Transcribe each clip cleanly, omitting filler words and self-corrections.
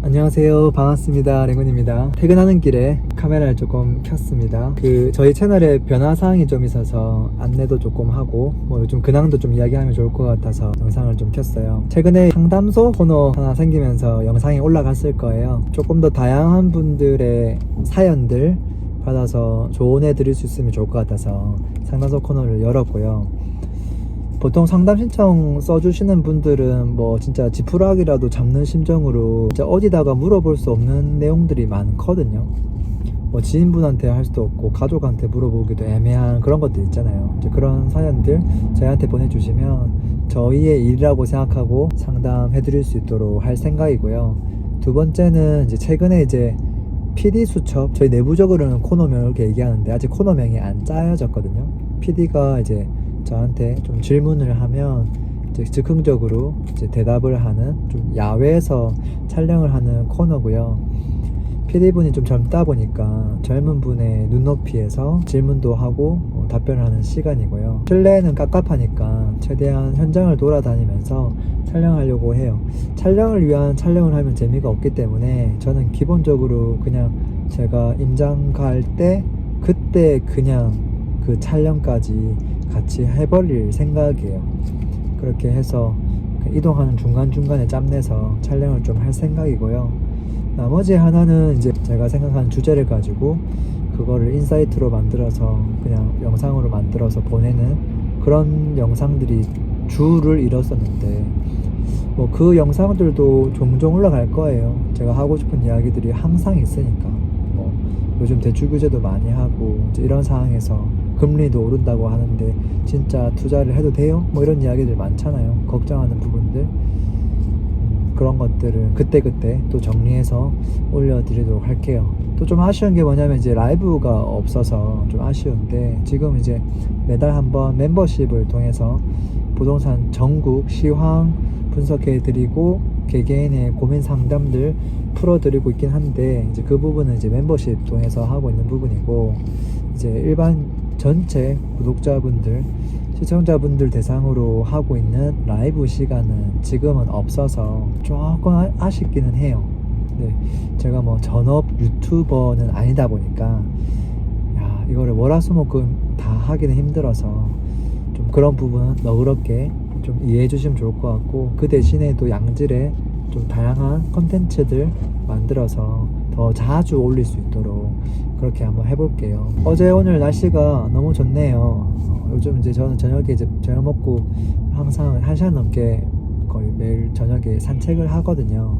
안녕하세요. 반갑습니다. 랭군입니다. 퇴근하는 길에 카메라를 조금 켰습니다. 저희 채널에 변화사항이 좀 있어서 안내도 조금 하고 요즘 근황도 좀 이야기하면 좋을 것 같아서 영상을 좀 켰어요. 최근에 상담소 코너 하나 생기면서 영상이 올라갔을 거예요. 조금 더 다양한 분들의 사연들 받아서 조언해 드릴 수 있으면 좋을 것 같아서 상담소 코너를 열었고요. 보통 상담 신청 써주시는 분들은 진짜 지푸라기라도 잡는 심정으로 진짜 어디다가 물어볼 수 없는 내용들이 많거든요. 지인분한테 할 수도 없고 가족한테 물어보기도 애매한 그런 것들 있잖아요. 이제 그런 사연들 저희한테 보내주시면 저희의 일이라고 생각하고 상담해 드릴 수 있도록 할 생각이고요. 두 번째는 이제 최근에 이제 PD 수첩, 저희 내부적으로는 코너명 이렇게 얘기하는데 아직 코너명이 안 짜여졌거든요. PD가 이제 저한테 좀 질문을 하면 이제 즉흥적으로 이제 대답을 하는 좀 야외에서 촬영을 하는 코너고요. PD분이 좀 젊다 보니까 젊은 분의 눈높이에서 질문도 하고 답변을 하는 시간이고요. 실내는 깝깝하니까 최대한 현장을 돌아다니면서 촬영하려고 해요. 촬영을 위한 촬영을 하면 재미가 없기 때문에 저는 기본적으로 그냥 제가 임장 갈 때 그때 그냥 그 촬영까지 같이 해버릴 생각이에요. 그렇게 해서 이동하는 중간중간에 짬내서 촬영을 좀 할 생각이고요. 나머지 하나는 이제 제가 생각하는 주제를 가지고 그거를 인사이트로 만들어서 그냥 영상으로 만들어서 보내는 그런 영상들이 주를 이뤘었는데 그 영상들도 종종 올라갈 거예요. 제가 하고 싶은 이야기들이 항상 있으니까 요즘 대출 규제도 많이 하고 이런 상황에서 금리도 오른다고 하는데 진짜 투자를 해도 돼요? 이런 이야기들 많잖아요. 걱정하는 부분들. 그런 것들을 그때그때 또 정리해서 올려드리도록 할게요. 또 좀 아쉬운 게 뭐냐면 이제 라이브가 없어서 좀 아쉬운데 지금 이제 매달 한번 멤버십을 통해서 부동산 전국 시황 분석해드리고 개개인의 고민 상담들 풀어드리고 있긴 한데 이제 그 부분은 이제 멤버십 통해서 하고 있는 부분이고 이제 일반 전체 구독자분들 시청자분들 대상으로 하고 있는 라이브 시간은 지금은 없어서 조금 아쉽기는 해요. 네, 제가 전업 유튜버는 아니다 보니까 이거를 월화수목금 다 하기는 힘들어서 좀 그런 부분 너그럽게 좀 이해해 주시면 좋을 것 같고 그 대신에도 양질의 좀 다양한 컨텐츠들 만들어서 더 자주 올릴 수 있도록 그렇게 한번 해볼게요. 어제 오늘 날씨가 너무 좋네요. 요즘 이제 저는 저녁에 이제 저녁 먹고 항상 1시간 넘게 거의 매일 저녁에 산책을 하거든요.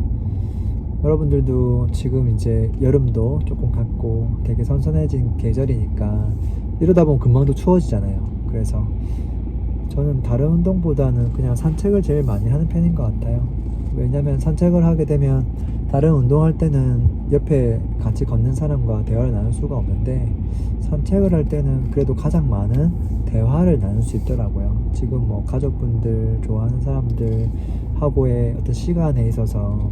여러분들도 지금 이제 여름도 조금 갔고 되게 선선해진 계절이니까 이러다 보면 금방 또 추워지잖아요. 그래서 저는 다른 운동보다는 그냥 산책을 제일 많이 하는 편인 것 같아요. 왜냐면 산책을 하게 되면 다른 운동할 때는 옆에 같이 걷는 사람과 대화를 나눌 수가 없는데 산책을 할 때는 그래도 가장 많은 대화를 나눌 수 있더라고요. 지금 가족분들, 좋아하는 사람들 하고의 어떤 시간에 있어서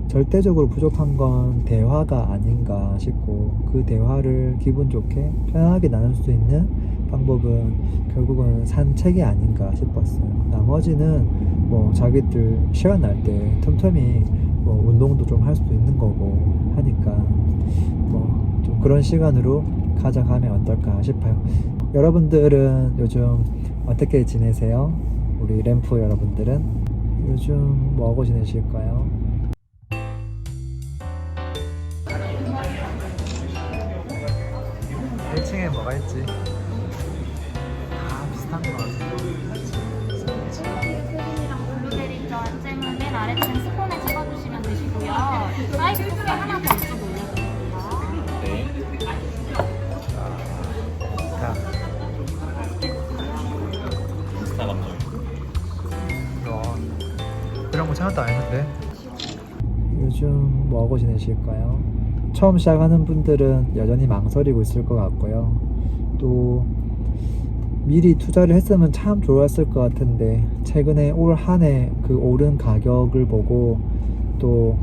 절대적으로 부족한 건 대화가 아닌가 싶고 그 대화를 기분 좋게 편안하게 나눌 수 있는 방법은 결국은 산책이 아닌가 싶었어요. 나머지는 자기들 시간 날 때 틈틈이 운동도 좀 할 수도 있는 거고 하니까 좀 그런 시간으로 가져가면 어떨까 싶어요. 여러분들은 요즘 어떻게 지내세요? 우리 램프 여러분들은 요즘 뭐하고 지내실까요? 1층에 뭐가 있지? 다 비슷한 거 같아요. 크림이랑 블루베리 전 잼은 맨 아래 층 스폰에 찍어주시면 되시고요. 사이즈 쿠키 하나 더 이쪽 올려드릴게요. 네. 자, 인스타 감성. 이런 거 생각도 안 했는데. 요즘 뭐하고 지내실까요? 처음 시작하는 분들은 여전히 망설이고 있을 것 같고요. 또 미리 투자를 했으면 참 좋았을 것 같은데 최근에 올 한 해 그 오른 가격을 보고 또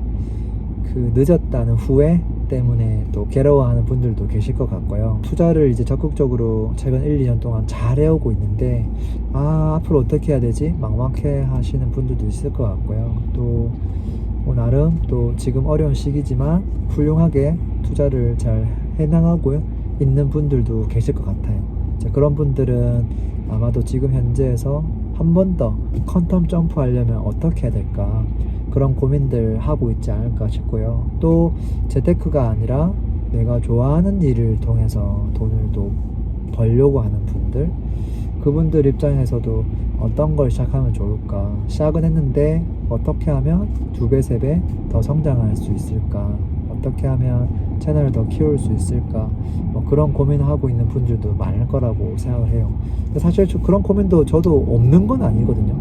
그 늦었다는 후회 때문에 또 괴로워하는 분들도 계실 것 같고요. 투자를 이제 적극적으로 최근 1, 2년 동안 잘 해오고 있는데 앞으로 어떻게 해야 되지? 막막해 하시는 분들도 있을 것 같고요. 또 나름 또 지금 어려운 시기지만 훌륭하게 투자를 잘 해나가고 있는 분들도 계실 것 같아요. 그런 분들은 아마도 지금 현재에서 한 번 더 퀀텀 점프 하려면 어떻게 해야 될까, 그런 고민들 하고 있지 않을까 싶고요. 또 재테크가 아니라 내가 좋아하는 일을 통해서 돈을 또 벌려고 하는 분들, 그분들 입장에서도 어떤 걸 시작하면 좋을까, 시작은 했는데 어떻게 하면 2배, 3배 더 성장할 수 있을까, 어떻게 하면 채널을 더 키울 수 있을까, 그런 고민을 하고 있는 분들도 많을 거라고 생각을 해요. 근데 사실 그런 고민도 저도 없는 건 아니거든요.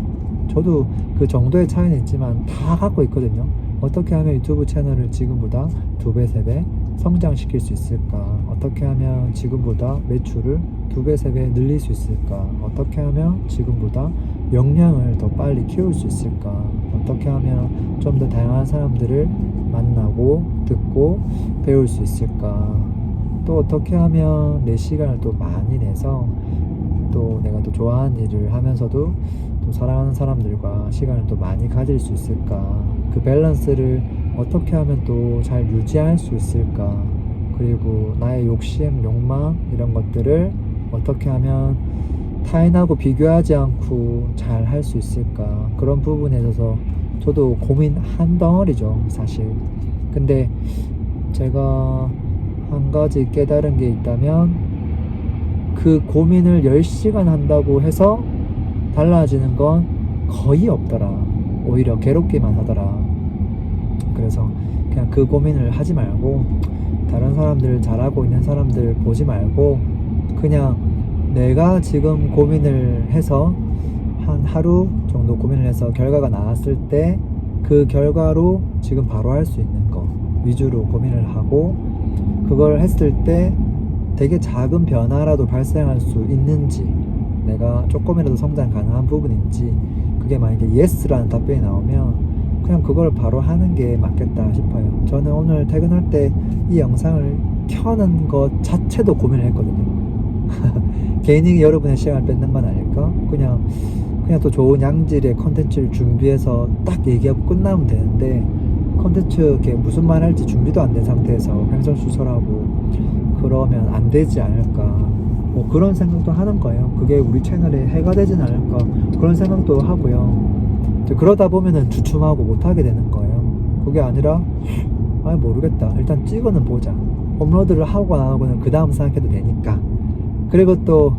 저도 그 정도의 차이는 있지만 다 갖고 있거든요. 어떻게 하면 유튜브 채널을 지금보다 2배, 3배 성장시킬 수 있을까, 어떻게 하면 지금보다 매출을 2배, 3배 늘릴 수 있을까, 어떻게 하면 지금보다 역량을 더 빨리 키울 수 있을까, 어떻게 하면 좀 더 다양한 사람들을 만나고 듣고 배울 수 있을까, 또 어떻게 하면 내 시간을 또 많이 내서 또 내가 또 좋아하는 일을 하면서도 또 사랑하는 사람들과 시간을 또 많이 가질 수 있을까, 그 밸런스를 어떻게 하면 또 잘 유지할 수 있을까, 그리고 나의 욕심, 욕망 이런 것들을 어떻게 하면 타인하고 비교하지 않고 잘 할 수 있을까, 그런 부분에 있어서 저도 고민 한 덩어리죠 사실. 근데 제가 한 가지 깨달은 게 있다면, 그 고민을 10시간 한다고 해서 달라지는 건 거의 없더라. 오히려 괴롭기만 하더라. 그래서 그냥 그 고민을 하지 말고, 다른 사람들 잘하고 있는 사람들 보지 말고, 그냥 내가 지금 고민을 해서 한 하루 정도 고민을 해서 결과가 나왔을 때 그 결과로 지금 바로 할 수 있는 거 위주로 고민을 하고, 그걸 했을 때 되게 작은 변화라도 발생할 수 있는지, 내가 조금이라도 성장 가능한 부분인지, 그게 만약에 yes라는 답변이 나오면 그냥 그걸 바로 하는 게 맞겠다 싶어요. 저는 오늘 퇴근할 때 이 영상을 켜는 것 자체도 고민을 했거든요. 괜히 여러분의 시간을 뺏는 건 아닐까? 그냥 또 좋은 양질의 컨텐츠를 준비해서 딱 얘기하고 끝나면 되는데, 컨텐츠 무슨 말 할지 준비도 안 된 상태에서 횡설수설하고 그러면 안 되지 않을까, 그런 생각도 하는 거예요. 그게 우리 채널에 해가 되진 않을까, 그런 생각도 하고요. 그러다 보면은 주춤하고 못하게 되는 거예요. 그게 아니라 모르겠다, 일단 찍어는 보자, 업로드를 하고 안 하고는 그 다음 생각해도 되니까, 그리고 또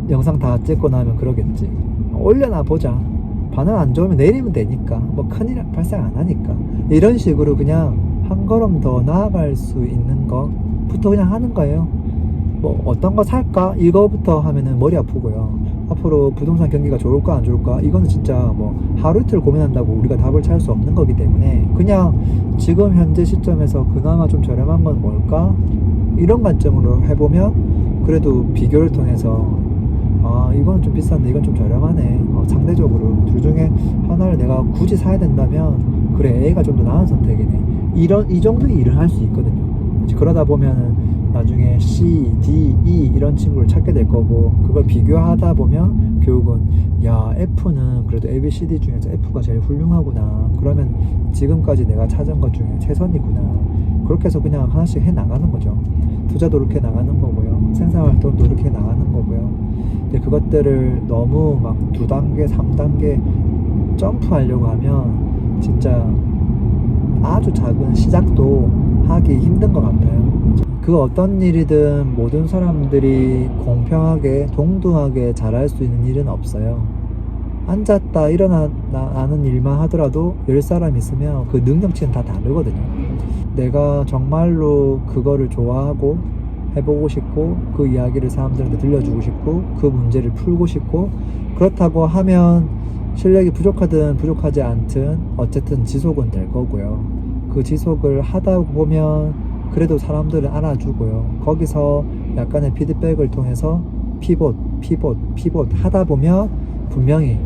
영상 다 찍고 나면 그러겠지, 올려놔 보자, 반응 안 좋으면 내리면 되니까, 큰일 발생 안 하니까, 이런 식으로 그냥 한 걸음 더 나아갈 수 있는 것부터 그냥 하는 거예요. 어떤 거 살까? 이거부터 하면은 머리 아프고요. 앞으로 부동산 경기가 좋을까 안 좋을까? 이거는 진짜 하루 이틀 고민한다고 우리가 답을 찾을 수 없는 거기 때문에, 그냥 지금 현재 시점에서 그나마 좀 저렴한 건 뭘까? 이런 관점으로 해보면 그래도 비교를 통해서 이건 좀 비싼데 이건 좀 저렴하네, 상대적으로 둘 중에 하나를 내가 굳이 사야 된다면 그래, A가 좀 더 나은 선택이네, 이 정도의 일을 할 수 있거든요. 그러다 보면은 나중에 C, D, E 이런 친구를 찾게 될 거고, 그걸 비교하다 보면 결국은 F는 그래도 A, B, C, D 중에서 F가 제일 훌륭하구나, 그러면 지금까지 내가 찾은 것 중에 최선이구나, 그렇게 해서 그냥 하나씩 해 나가는 거죠. 투자도 이렇게 나가는 거고요, 생산활동도 이렇게 나가는 거고요. 근데 그것들을 너무 2단계, 3단계 점프하려고 하면 진짜 아주 작은 시작도 하기 힘든 것 같아요. 그 어떤 일이든 모든 사람들이 공평하게 동등하게 잘할 수 있는 일은 없어요. 앉았다 일어나는 일만 하더라도 10사람 있으면 그 능력치는 다 다르거든요. 내가 정말로 그거를 좋아하고 해보고 싶고, 그 이야기를 사람들한테 들려주고 싶고, 그 문제를 풀고 싶고, 그렇다고 하면 실력이 부족하든 부족하지 않든 어쨌든 지속은 될 거고요. 그 지속을 하다 보면 그래도 사람들은 알아주고요. 거기서 약간의 피드백을 통해서 피봇 하다 보면 분명히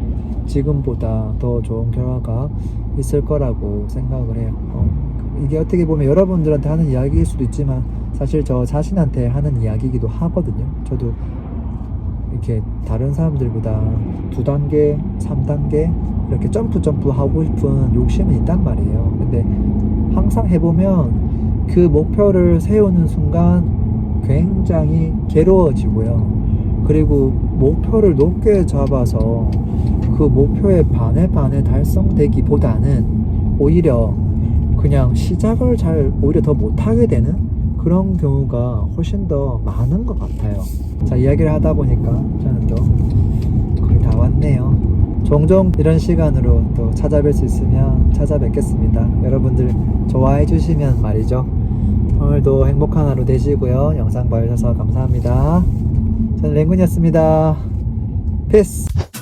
지금보다 더 좋은 결과가 있을 거라고 생각을 해요. 이게 어떻게 보면 여러분들한테 하는 이야기일 수도 있지만 사실 저 자신한테 하는 이야기이기도 하거든요. 저도 이렇게 다른 사람들보다 2단계, 3단계 이렇게 점프 하고 싶은 욕심은 있단 말이에요. 근데 항상 해보면 그 목표를 세우는 순간 굉장히 괴로워지고요. 그리고 목표를 높게 잡아서 그 목표의 반에 달성되기보다는 오히려 그냥 시작을 잘 오히려 더 못하게 되는 그런 경우가 훨씬 더 많은 것 같아요. 자, 이야기를 하다 보니까 저는 또 거의 다 왔네요. 종종 이런 시간으로 또 찾아뵐 수 있으면 찾아뵙겠습니다. 여러분들 좋아해 주시면 말이죠. 오늘도 행복한 하루 되시고요. 영상 봐주셔서 감사합니다. 저는 랭군이었습니다. 피스!